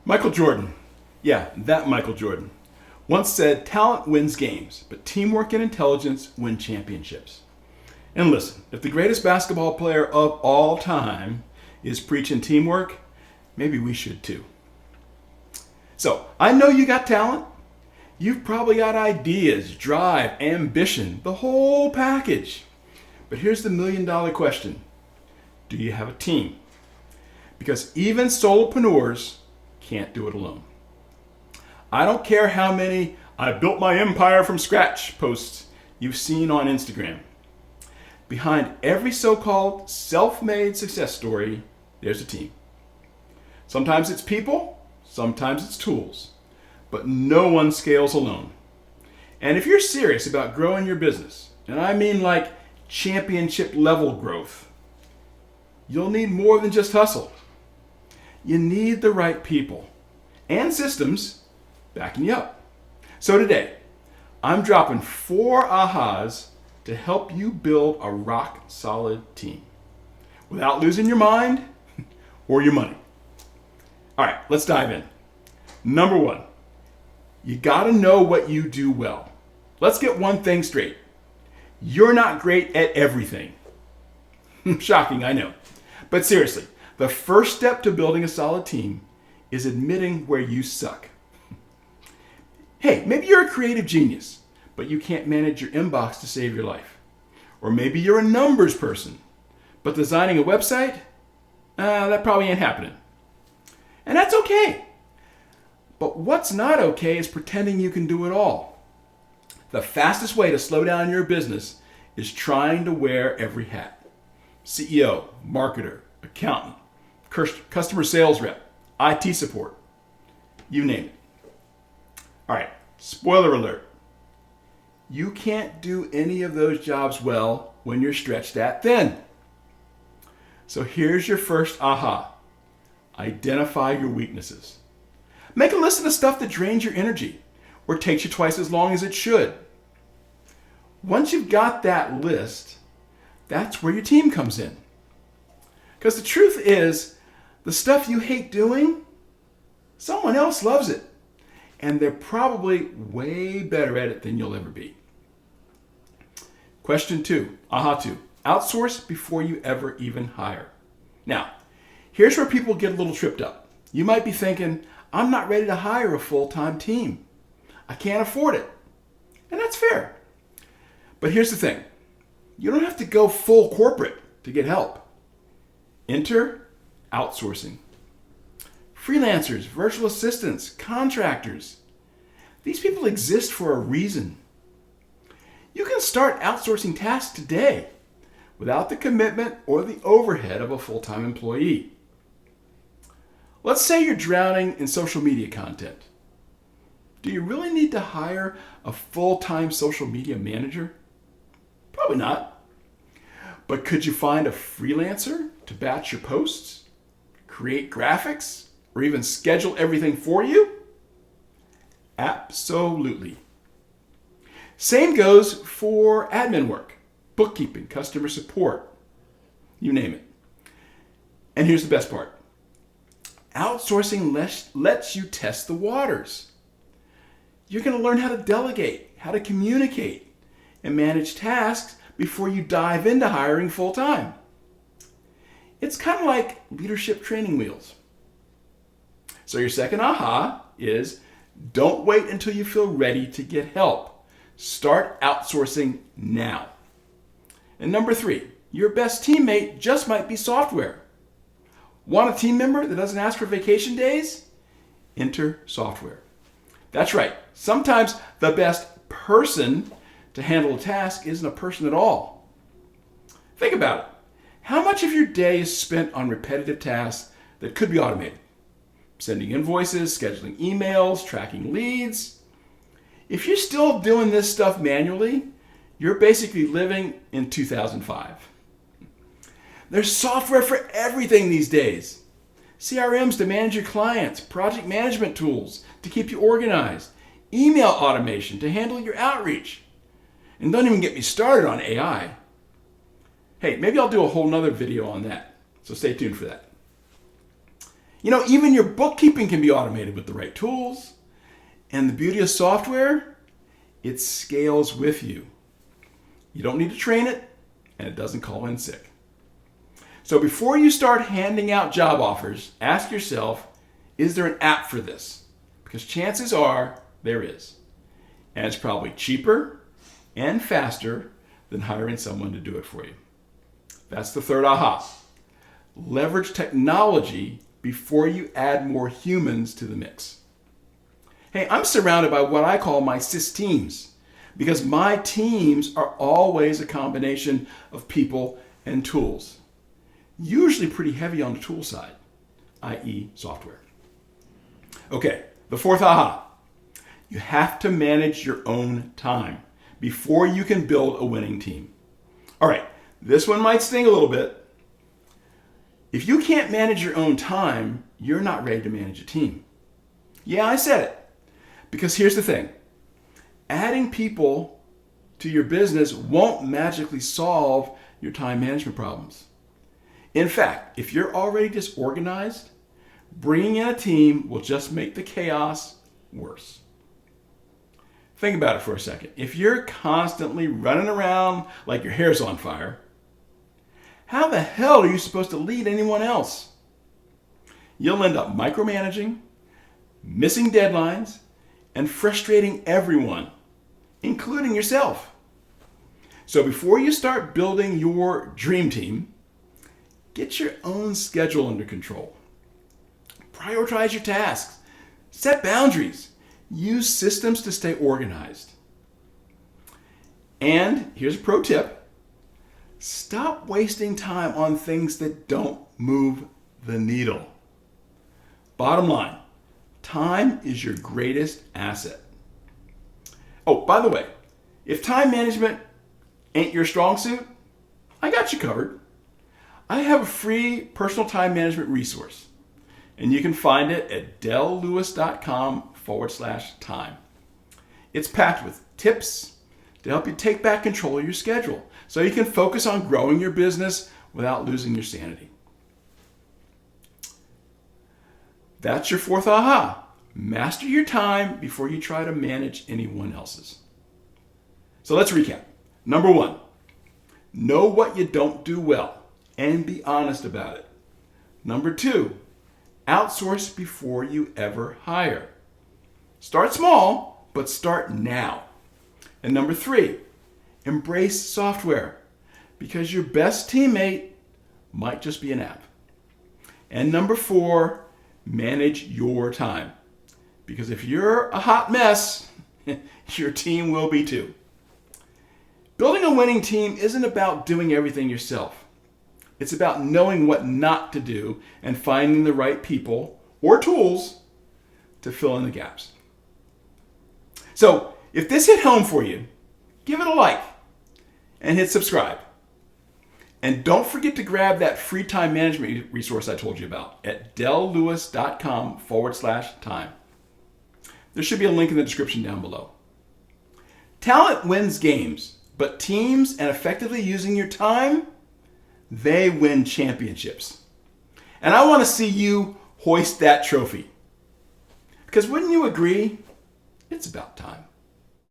Michael Jordan, yeah, that Michael Jordan, once said talent wins games, but teamwork and intelligence win championships. And listen, if the greatest basketball player of all time is preaching teamwork, maybe we should too. So, I know you got talent. You've probably got ideas, drive, ambition, the whole package. But here's the $1,000,000 question. Do you have a team? Because even solopreneurs can't do it alone. I don't care how many "I built my empire from scratch" posts you've seen on Instagram. Behind every so-called self-made success story, there's a team. Sometimes it's people, sometimes it's tools, but no one scales alone. And if you're serious about growing your business, and I mean like championship level growth, you'll need more than just hustle. You need the right people and systems backing you up. So today, I'm dropping 4 ahas to help you build a rock solid team without losing your mind or your money. All right, let's dive in. Number 1, you gotta know what you do well. Let's get one thing straight. You're not great at everything. Shocking, I know. But seriously, the first step to building a solid team is admitting where you suck. Hey, maybe you're a creative genius, but you can't manage your inbox to save your life. Or maybe you're a numbers person, but designing a website, that probably ain't happening. And that's okay. But what's not okay is pretending you can do it all. The fastest way to slow down your business is trying to wear every hat. CEO, marketer, accountant, customer sales rep, IT support, you name it. All right, spoiler alert. You can't do any of those jobs well when you're stretched that thin. So here's your first aha. Identify your weaknesses. Make a list of the stuff that drains your energy or takes you twice as long as it should. Once you've got that list, that's where your team comes in. Because the truth is, the stuff you hate doing, someone else loves it. And they're probably way better at it than you'll ever be. Question 2, aha 2, outsource before you ever even hire. Now, here's where people get a little tripped up. You might be thinking, I'm not ready to hire a full-time team. I can't afford it. And that's fair. But here's the thing. You don't have to go full corporate to get help. Enter outsourcing. Freelancers, virtual assistants, contractors. These people exist for a reason. You can start outsourcing tasks today without the commitment or the overhead of a full-time employee. Let's say you're drowning in social media content. Do you really need to hire a full-time social media manager? Probably not. But could you find a freelancer to batch your posts, create graphics, or even schedule everything for you? Absolutely. Same goes for admin work, bookkeeping, customer support, you name it. And here's the best part. Outsourcing lets you test the waters. You're going to learn how to delegate, how to communicate, and manage tasks before you dive into hiring full-time. It's kind of like leadership training wheels. So your second aha is don't wait until you feel ready to get help. Start outsourcing now. And number 3, your best teammate just might be software. Want a team member that doesn't ask for vacation days? Enter software. That's right. Sometimes the best person to handle a task isn't a person at all. Think about it. How much of your day is spent on repetitive tasks that could be automated? Sending invoices, scheduling emails, tracking leads. If you're still doing this stuff manually, you're basically living in 2005. There's software for everything these days. CRMs to manage your clients, project management tools to keep you organized, email automation to handle your outreach. And don't even get me started on AI. Hey, maybe I'll do a whole nother video on that, so stay tuned for that. Even your bookkeeping can be automated with the right tools. And the beauty of software, it scales with you. You don't need to train it, and it doesn't call in sick. So before you start handing out job offers, ask yourself, is there an app for this? Because chances are there is. And it's probably cheaper and faster than hiring someone to do it for you. That's the third aha. Leverage technology before you add more humans to the mix. Hey, I'm surrounded by what I call my sys teams, because my teams are always a combination of people and tools, usually pretty heavy on the tool side, i.e. software. Okay, the fourth aha. You have to manage your own time before you can build a winning team. All right, this one might sting a little bit. If you can't manage your own time, you're not ready to manage a team. Yeah, I said it. Because here's the thing. Adding people to your business won't magically solve your time management problems. In fact, if you're already disorganized, bringing in a team will just make the chaos worse. Think about it for a second. If you're constantly running around like your hair's on fire, how the hell are you supposed to lead anyone else? You'll end up micromanaging, missing deadlines, and frustrating everyone, including yourself. So before you start building your dream team, get your own schedule under control. Prioritize your tasks. Set boundaries. Use systems to stay organized. And here's a pro tip. Stop wasting time on things that don't move the needle. Bottom line, time is your greatest asset. Oh, by the way, if time management ain't your strong suit, I got you covered. I have a free personal time management resource, and you can find it at dellewis.com/time. It's packed with tips to help you take back control of your schedule so you can focus on growing your business without losing your sanity. That's your fourth aha. Master your time before you try to manage anyone else's. So let's recap. Number one, know what you don't do well and be honest about it. Number two, outsource before you ever hire. Start small, but start now. And number three, embrace software, because your best teammate might just be an app. And number four, manage your time, because if you're a hot mess, your team will be too. Building a winning team isn't about doing everything yourself. It's about knowing what not to do and finding the right people or tools to fill in the gaps. So if this hit home for you, give it a like and hit subscribe. And don't forget to grab that free time management resource I told you about at dellewis.com/time. There should be a link in the description down below. Talent wins games, but teams and effectively using your time, they win championships. And I want to see you hoist that trophy. Because wouldn't you agree? It's about time.